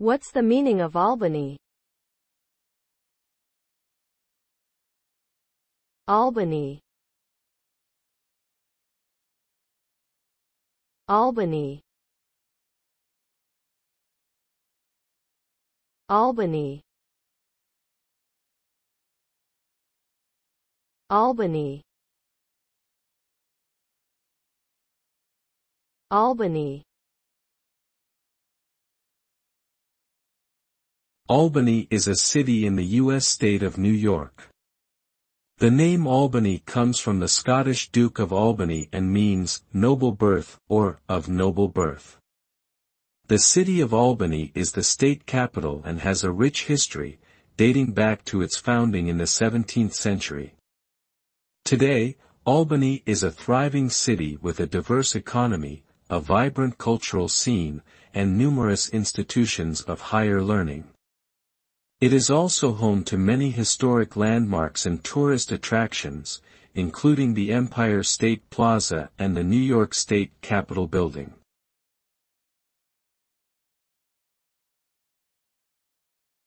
What's the meaning of Albany? Albany. Albany. Albany. Albany. Albany. Albany is a city in the U.S. state of New York. The name Albany comes from the Scottish Duke of Albany and means noble birth or of noble birth. The city of Albany is the state capital and has a rich history, dating back to its founding in the 17th century. Today, Albany is a thriving city with a diverse economy, a vibrant cultural scene, and numerous institutions of higher learning. It is also home to many historic landmarks and tourist attractions, including the Empire State Plaza and the New York State Capitol Building.